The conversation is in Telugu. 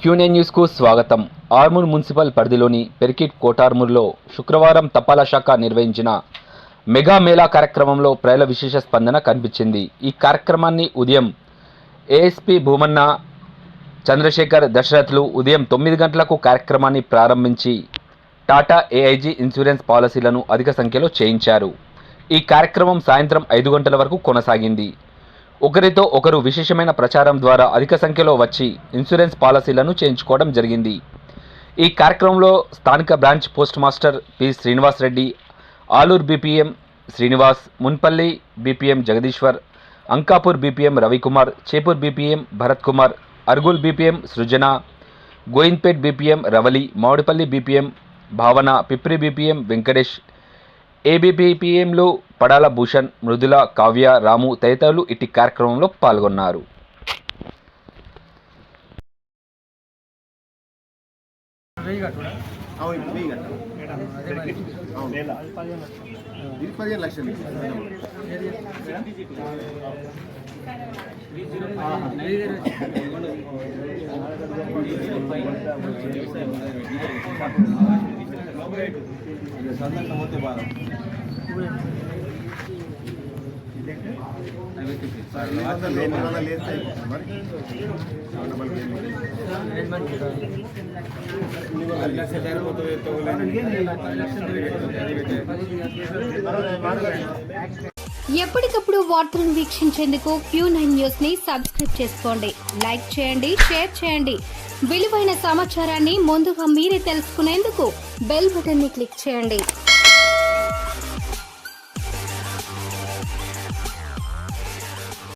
Q9 న్యూస్కు స్వాగతం. ఆర్మూర్ మున్సిపల్ పరిధిలోని పెరికిట్ కోటార్మూర్లో శుక్రవారం తపాలా శాఖ నిర్వహించిన మెగా మేళా కార్యక్రమంలో ప్రజల విశేష స్పందన కనిపించింది. ఈ కార్యక్రమాన్ని ఉదయం ఏఎస్పీ భూమన్న, చంద్రశేఖర్ దశరథులు ఉదయం 9 గంటలకు కార్యక్రమాన్ని ప్రారంభించి టాటా ఏఐజీ ఇన్సూరెన్స్ పాలసీలను అధిక సంఖ్యలో చేయించారు. ఈ కార్యక్రమం సాయంత్రం 5 గంటల వరకు కొనసాగింది. ఒకరితో ఒకరు విశేషమైన ప్రచారం ద్వారా అధిక సంఖ్యలో వచ్చి ఇన్సూరెన్స్ పాలసీలను చేయించుకోవడం జరిగింది. ఈ కార్యక్రమంలో స్థానిక branch post master P Srinivas Reddy, Aluru BPM Srinivas, Munpalli BPM Jagadishwar, Ankapur BPM Ravikumar, Chepur BPM Bharat Kumar, Argul BPM Srujana, Goinpet BPM Ravali, Mamidipalli BPM Bhavana, Pipri BPM Venkatesh, ఏబీపీఎంలు పడాల భూషణ్, మృదుల, కావ్య, రాము తదితరులు ఇట్టి కార్యక్రమంలో పాల్గొన్నారు. ఎప్పటికప్పుడు వార్తలను వీక్షించేందుకు Q9 న్యూస్ ని సబ్స్క్రైబ్ చేసుకోండి, లైక్ చేయండి, షేర్ చేయండి. విలువైన సమాచారాన్ని ముందుగా మీరే తెలుసుకునేందుకు బెల్ బటన్ ని క్లిక్ చేయండి.